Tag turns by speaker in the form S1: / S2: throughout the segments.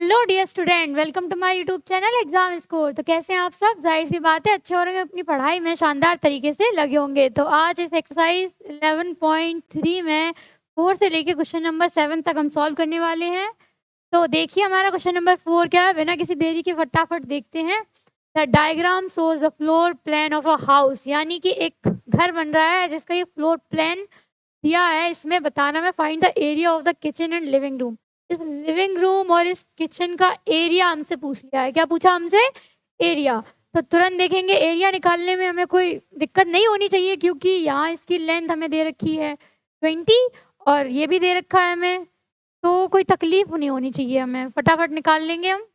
S1: Hello dear student, welcome to my YouTube channel exam score. तो कैसे हैं आप सब? जाहिर सी बात है अच्छे हो रहे हैं, अपनी पढ़ाई में शानदार तरीके से लगे होंगे। तो आज इस एक्सरसाइज 11.3 में 4 से लेके क्वेश्चन नंबर 7 तक हम सॉल्व करने वाले हैं। तो देखिए हमारा क्वेश्चन नंबर 4 क्या है, बिना किसी देरी के फटाफट देखते हैं। The diagram shows the floor plan of a house, यानी कि एक घर बन रहा है जिसका ये फ्लोर प्लान दिया है। इसमें बताना है find the area of the kitchen and living room. इस लिविंग रूम और इस किचन का एरिया हमसे पूछ लिया है। क्या पूछा हमसे? एरिया। तो तुरंत देखेंगे एरिया निकालने में हमें कोई दिक्कत नहीं होनी चाहिए, क्योंकि यहाँ इसकी लेंथ हमें दे रखी है 20 और ये भी दे रखा है हमें, तो कोई तकलीफ नहीं होनी चाहिए हमें। फटाफट निकाल लेंगे हम।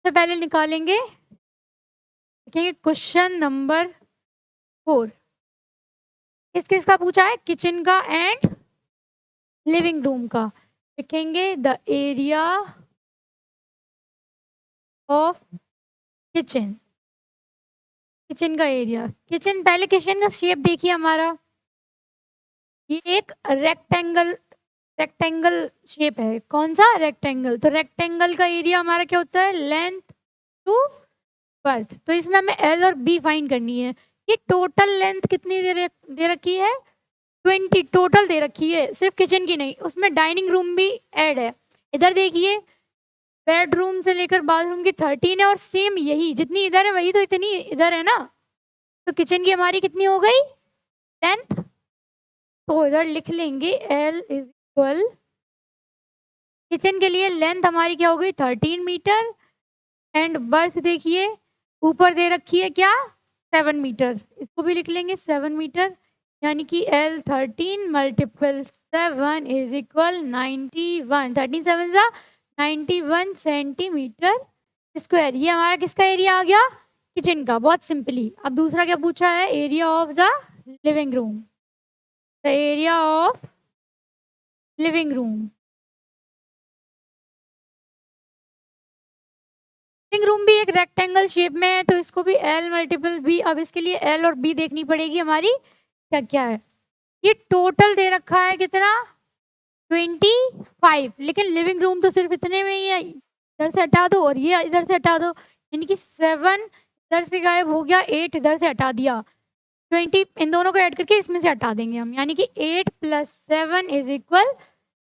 S1: तो पहले निकालेंगे, देखेंगे क्वेश्चन नंबर 4 किस किस का पूछा है, किचन का एंड लिविंग रूम का। लिखेंगे the area of kitchen, kitchen का एरिया। किचन, पहले किचन का शेप देखिए हमारा, ये एक रेक्टेंगल, रेक्टेंगल शेप है। कौन सा? रेक्टेंगल। तो रेक्टेंगल का एरिया हमारा क्या होता है? Length to breadth. तो इसमें हमें एल और बी फाइंड करनी है। ये टोटल लेंथ कितनी दे रखी है? 20 टोटल दे रखी है, सिर्फ किचन की नहीं, उसमें डाइनिंग रूम भी ऐड है। इधर देखिए, बेडरूम से लेकर बाथरूम की 13 है, और सेम यही जितनी इधर है वही तो इतनी इधर है ना। तो किचन की हमारी कितनी हो गई? लेंथ। तो इधर लिख लेंगे L इज इक्वल, किचन के लिए लेंथ हमारी क्या हो गई? 13 मीटर। एंड बर्थ देखिए ऊपर दे रखी है क्या? 7 मीटर। इसको भी लिख लेंगे 7 मीटर, यानी कि L 13 मल्टीपल 7 इज इक्वल 91। 13 7 जा 91 सेंटीमीटर स्क्वायर। ये हमारा किसका एरिया आ गया? किचन का। बहुत सिंपली। अब दूसरा क्या पूछा है? Area of the living room. The area of living room, living room भी एक रेक्टेंगल शेप में है, तो इसको भी L मल्टीपल बी। अब इसके लिए L और B देखनी पड़ेगी हमारी क्या क्या है। ये टोटल दे रखा है कितना? 25। लेकिन लिविंग रूम तो सिर्फ इतने में ही है, इधर से हटा दो और ये इधर से हटा दो, यानी कि 7 इधर से गायब हो गया, 8 इधर से हटा दिया, 20 इन दोनों को ऐड करके इसमें से हटा देंगे हम, यानी कि 8 + 7 इज इक्वल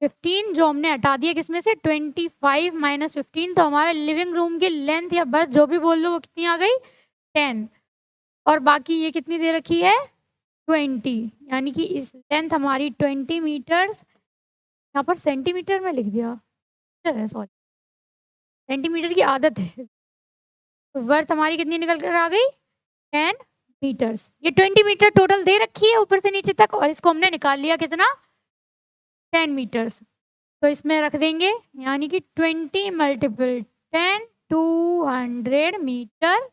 S1: 15, जो हमने हटा दिया किसमें से? 25 - 15। तो हमारा लिविंग रूम की लेंथ या बर्थ जो भी बोल लो वो कितनी आ गई? 10। और बाकी ये कितनी दे रखी है? 20, यानी कि इस लेंथ हमारी 20 मीटर्स। यहाँ पर सेंटीमीटर में लिख दिया, सॉरी, सेंटीमीटर की आदत है। तो बर्थ हमारी कितनी निकल कर आ गई? 10 मीटर्स। ये 20 मीटर टोटल दे रखी है ऊपर से नीचे तक, और इसको हमने निकाल लिया कितना? 10 मीटर्स। तो इसमें रख देंगे, यानी कि 20 मल्टीपल 10 200 मीटर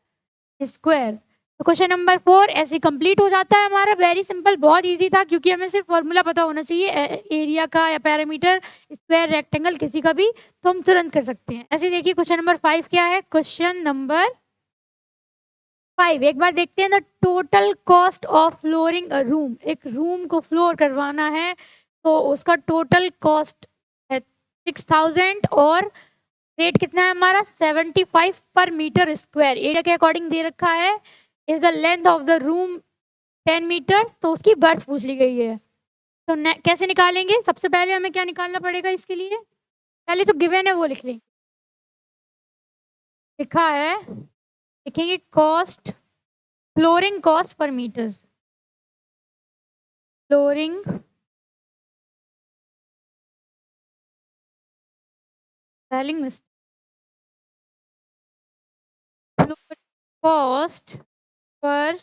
S1: स्क्वायर। तो क्वेश्चन नंबर 4 ऐसे कंप्लीट हो जाता है हमारा। वेरी सिंपल, बहुत इजी था, क्योंकि हमें सिर्फ फॉर्मूला पता होना चाहिए एरिया का या पैरामीटर, स्क्वायर, रेक्टेंगल, किसी का भी, तो हम तुरंत कर सकते हैं। ऐसे देखिए क्वेश्चन नंबर 5 क्या है। क्वेश्चन नंबर 5 एक बार देखते हैं। The total cost of flooring a room, एक रूम को फ्लोर करवाना है तो उसका टोटल कॉस्ट है 6000, और रेट कितना है हमारा? 75 पर मीटर स्क्वायर। एरिया के अकॉर्डिंग दे रखा है। Is the length of the room 10 metres, तो उसकी बर्थ पूछ ली गई है। तो कैसे निकालेंगे? सबसे पहले हमें क्या निकालना पड़ेगा इसके लिए? पहले जो गिवन है वो लिख लेंगे। लिखा है, लिखेंगे cost, flooring cost per metre, flooring spelling cost per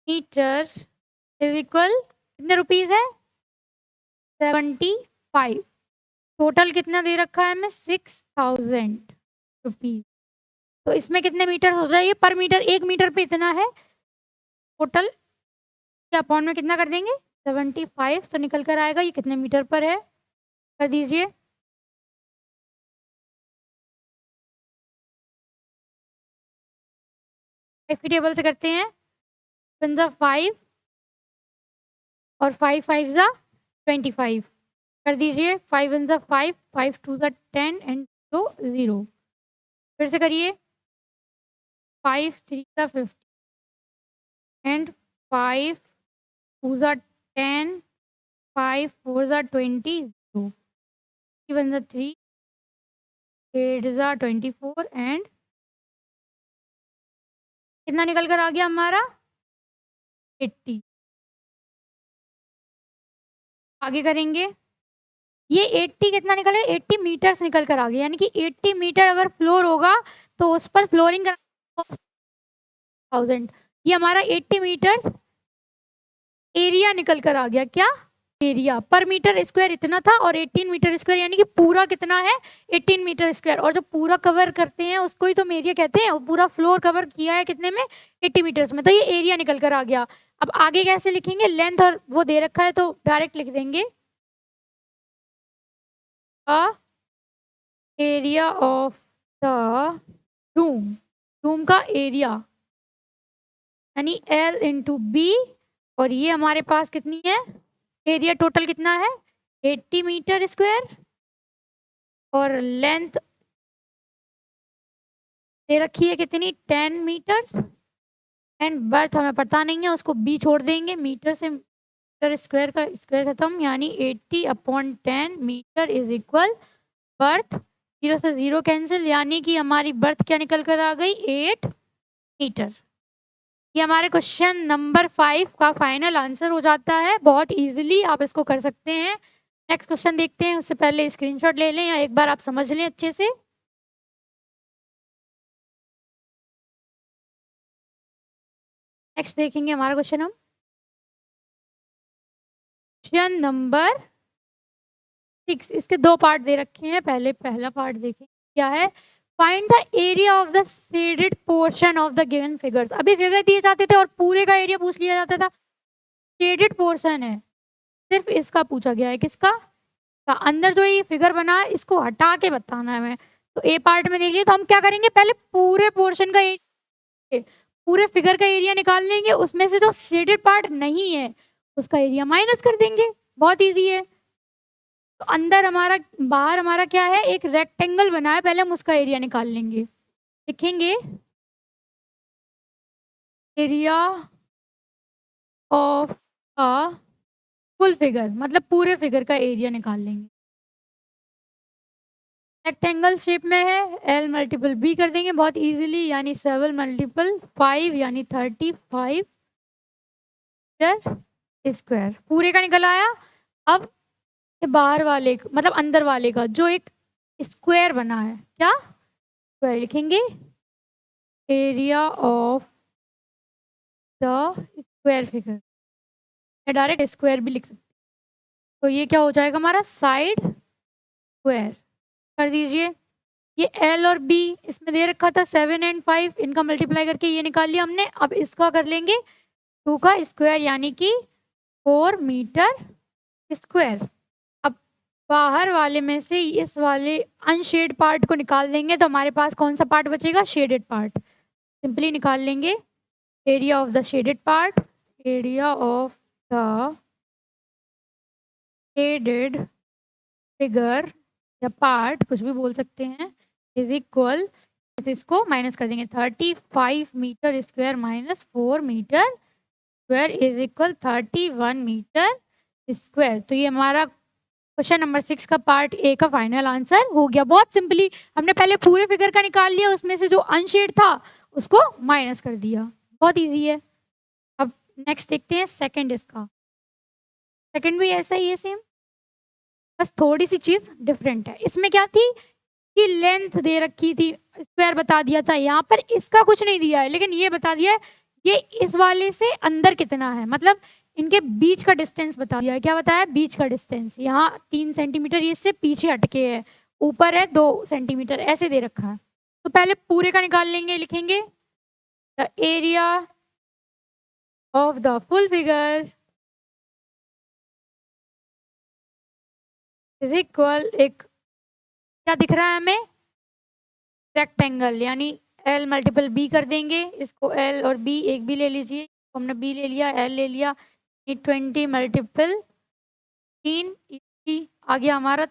S1: metre is equal, कितने रुपीज है? 75। टोटल कितना दे रखा है हमें? 6000 रुपीज। तो इसमें कितने मीटर हो जाएगी? पर मीटर, 1 मीटर पे इतना है। टोटल के अपॉन में कितना कर देंगे? 75, तो निकल कर आएगा ये कितने मीटर पर है। कर दीजिए। फाइव टेबल से करते हैं। 5 और 5 5 जा 25, कर दीजिए 5 वन ज़ा 5, 5 टू ज़ा 10 एंड 0 0। फिर से करिए 5 3 ज़ा 50 एंड 5 टू ज़ा 10, 5 4 ज़ा 20 0, 3 वन ज़ा 3, 8 ज़ा 24 एंड कितना निकल कर आ गया हमारा 80। आगे करेंगे, ये 80 कितना निकला है 80 मीटर्स निकल कर आ गया, यानी कि 80 मीटर अगर फ्लोर होगा तो उस पर फ्लोरिंग करा 1000। ये हमारा 80 मीटर्स एरिया निकल कर आ गया। क्या एरिया पर मीटर स्क्वायर इतना था और 18 मीटर स्क्वायर यानी कि पूरा कितना है 18 मीटर स्क्वायर। और जो पूरा कवर करते हैं उसको ही तो हम एरिया कहते हैं। पूरा फ्लोर कवर किया है कितने में 80 मीटर्स में, तो ये एरिया निकल कर आ गया। अब आगे कैसे लिखेंगे, लेंथ और वो दे रखा है तो डायरेक्ट लिख देंगे area of the room, room का एरिया यानी L इंटू बी। और ये हमारे पास कितनी है एरिया टोटल कितना है 80 मीटर स्क्वायर और लेंथ दे रखी है कितनी 10 मीटर्स एंड बर्थ हमें पता नहीं है उसको बी छोड़ देंगे। मीटर से मीटर स्क्वायर का स्क्वायर खत्म यानी 80/10 मीटर इज इक्वल बर्थ 0 से 0 कैंसिल यानी कि हमारी बर्थ क्या निकल कर आ गई 8 मीटर। ये हमारे क्वेश्चन नंबर 5 का फाइनल आंसर हो जाता है। बहुत इजीली आप इसको कर सकते हैं। नेक्स्ट क्वेश्चन देखते हैं, उससे पहले स्क्रीनशॉट ले लें या एक बार आप समझ लें अच्छे से। नेक्स्ट देखेंगे हमारा क्वेश्चन, हम क्वेश्चन नंबर 6, इसके दो पार्ट दे रखे हैं। पहला पार्ट देखें क्या है, find the area of the shaded portion of the given figures. अभी फिगर दिए जाते थे और पूरे का एरिया पूछ लिया जाता था। शेडेड पोर्शन है, सिर्फ इसका पूछा गया है। किसका का अंदर जो ये फिगर बना है इसको हटा के बताना है हमें। तो ए पार्ट में देखिए, तो हम क्या करेंगे पहले पूरे पोर्शन का एरिया, पूरे फिगर का एरिया निकाल लेंगे। उसमें से जो शेडेड पार्ट नहीं है उसका एरिया माइनस कर देंगे। बहुत इजी है। तो अंदर हमारा बाहर हमारा क्या है एक रेक्टेंगल बना है, पहले हम उसका एरिया निकाल लेंगे। लिखेंगे area of a full figure, मतलब पूरे फिगर का एरिया निकाल लेंगे। रेक्टेंगल शेप में है, L मल्टीपल B कर देंगे बहुत इजीली, यानी 7 मल्टीपल 5 यानी 35 स्क्वायर पूरे का निकल आया। अब बाहर वाले मतलब अंदर वाले का जो एक स्क्वायर बना है, क्या स्क्वायर लिखेंगे area of the square figure, या डायरेक्ट स्क्वायर भी लिख सकते। तो ये क्या हो जाएगा हमारा साइड स्क्वायर। कर दीजिए, ये L और B इसमें दे रखा था 7 एंड 5, इनका मल्टीप्लाई करके ये निकाल लिया हमने। अब इसका कर लेंगे 2 का स्क्वायर यानी कि 4 मीटर स्क्वायर। अब बाहर वाले में से इस वाले अनशेड पार्ट को निकाल देंगे तो हमारे पास कौन सा पार्ट बचेगा शेडेड पार्ट। सिंपली निकाल लेंगे area of the shaded part, area of the shaded figure या पार्ट कुछ भी बोल सकते हैं, इज इक्वल, इसको माइनस कर देंगे 35 metre square minus 4 metre square is equal 31 metre square. तो ये हमारा क्वेश्चन नंबर 6 का पार्ट ए का फाइनल आंसर हो गया। बहुत सिंपली हमने पहले पूरे फिगर का निकाल लिया, उसमें से जो अनशेड था उसको माइनस कर दिया। बहुत इजी है। अब नेक्स्ट देखते हैं सेकंड। इसका सेकंड भी ऐसा ही है सेम, बस थोड़ी सी चीज डिफरेंट है। इसमें क्या थी कि लेंथ दे रखी थी, स्क्वायर बता दिया था। यहाँ पर इसका कुछ नहीं दिया है लेकिन ये बता दिया है ये इस वाले से अंदर कितना है, मतलब इनके बीच का डिस्टेंस बता दिया है। क्या बताया बीच का डिस्टेंस, यहाँ 3 सेंटीमीटर ये इससे पीछे हटके है, ऊपर है 2 सेंटीमीटर, ऐसे दे रखा है। तो पहले पूरे का निकाल लेंगे। लिखेंगे the area of the full figure is equal, एक क्या दिख रहा है हमें रेक्टेंगल, यानी L मल्टीपल B कर देंगे। इसको L और B एक भी ले लीजिए, हमने B ले लिया L ले लिया, 20 मल्टीपल 3 इसकी आ गया हमारा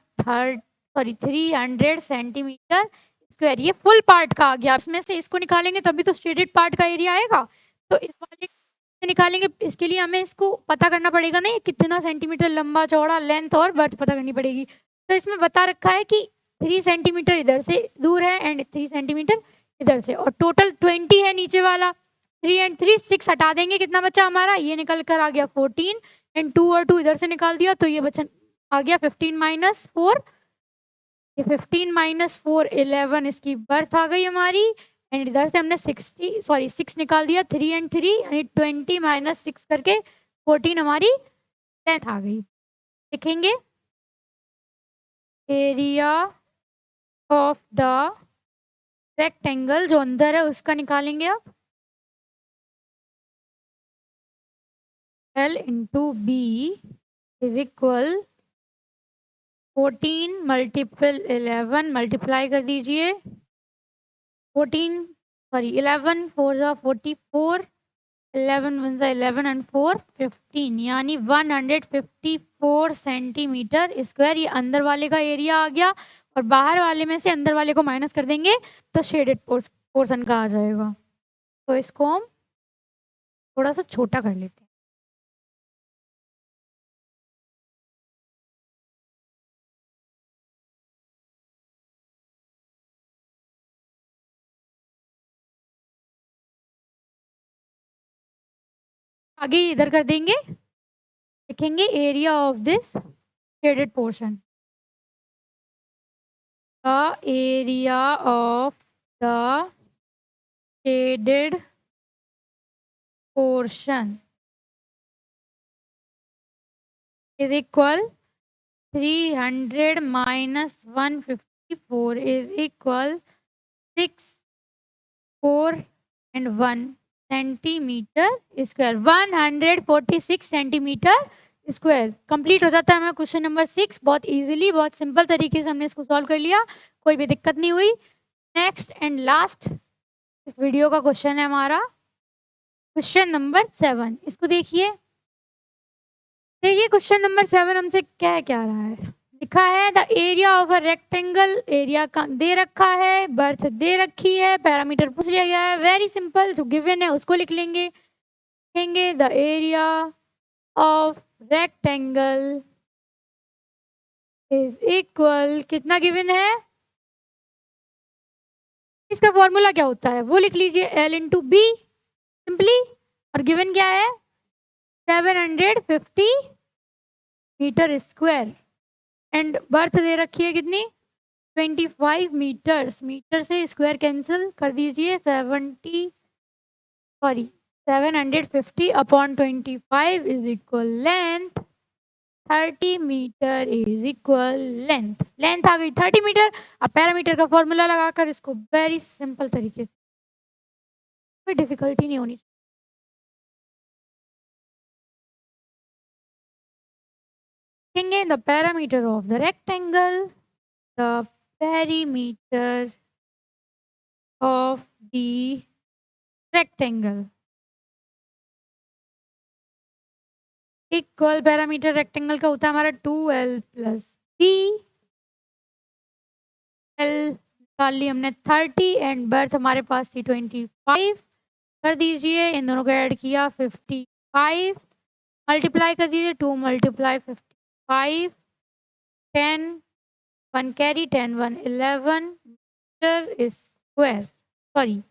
S1: 300 सेंटीमीटर स्क्वायर। ये फुल पार्ट का आ गया। इसमें से इसको निकालेंगे तभी तो शेडेड पार्ट का एरिया आएगा। तो इस वाले से निकालेंगे, इसके लिए हमें इसको पता करना पड़ेगा ना, ये कितना सेंटीमीटर लंबा चौड़ा, लेंथ और बर्थ पता करनी पड़ेगी। तो इसमें बता रखा है कि 3 सेंटीमीटर इधर से दूर है एंड 3 सेंटीमीटर इधर से, और टोटल 20 है नीचे वाला। 3 एंड 3 6 हटा देंगे, कितना बचा हमारा, ये निकल कर आ गया 14 एंड 2 और 2 इधर से निकाल दिया तो ये बचा आ गया 15 माइनस 4। ये 15 माइनस 4 11 इसकी बर्थ आ गई हमारी। एंड इधर से हमने 6 निकाल दिया, 3 एंड 3 यानी 20 माइनस 6 करके 14 हमारी लेंथ आ गई। लिखेंगे एरिया ऑफ द रेक्टेंगल जो अंदर है उसका निकालेंगे आप, L into b is equal 14 multiple 11 multiply कर दीजिए 11 4 जा 44 11 1 जा 11 एंड 4 15 यानी 154 सेंटीमीटर स्क्वायर। ये अंदर वाले का एरिया आ गया और बाहर वाले में से अंदर वाले को माइनस कर देंगे तो शेडेड पोर्शन का आ जाएगा। तो इसको हम थोड़ा सा छोटा कर लेते हैं। आगे इधर कर देंगे, लिखेंगे area of this shaded portion, the area of the shaded portion is equal 300 minus 154 is equal 6 4 and 1 centimetre square, 146 centimetre square. Complete हो जाता है हमारा क्वेश्चन नंबर 6। बहुत इजीली, बहुत सिंपल तरीके से हमने इसको सॉल्व कर लिया, कोई भी दिक्कत नहीं हुई। नेक्स्ट एंड लास्ट इस वीडियो का क्वेश्चन है हमारा क्वेश्चन नंबर 7। इसको देखिए क्वेश्चन नंबर 7 हमसे क्या रहा है, लिखा है the area of a rectangle, area का दे रखा है, बर्थ दे रखी है, पैरामीटर पूछ लिया गया है। वेरी सिंपल, जो गिवन है उसको लिख लेंगे। लिखेंगे the area of rectangle is equal, कितना गिवन है, इसका फॉर्मूला क्या होता है वो लिख लीजिए, L इंटू बी सिंपली, और गिवन क्या है 750 मीटर स्क्वायर एंड बर्थ दे रखी है कितनी 25 मीटर्स। मीटर से स्क्वायर कैंसिल कर दीजिए, 750 upon 25 is equal length 30 metre is equal length. Length आ गई 30 मीटर। अब पैरामीटर का फॉर्मूला लगाकर इसको वेरी सिंपल तरीके से, कोई डिफिकल्टी नहीं होनी चाहिए। The parameter of the rectangle, the perimeter of the rectangle equal, parameter rectangle का होता है हमारा 2L प्लस बी। L निकाल ली हमने 30 एंड बर्थ हमारे पास थी 25 कर दीजिए, इन दोनों को ऐड किया 55 मल्टीप्लाई कर दीजिए, 2 multiply 55 10 1 carry 10 1 11 metre square. Sorry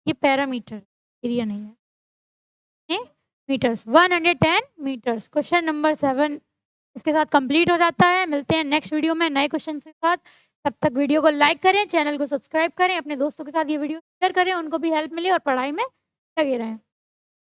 S1: ये पैरामीटर, एरिया नहीं है, मीटर्स 110 मीटर्स। क्वेश्चन नंबर 7 इसके साथ कंप्लीट हो जाता है। मिलते हैं नेक्स्ट वीडियो में नए क्वेश्चन के साथ। तब तक वीडियो को लाइक करें, चैनल को सब्सक्राइब करें, अपने दोस्तों के साथ ये वीडियो शेयर करें, उनको भी हेल्प मिले और पढ़ाई में लगे रहें।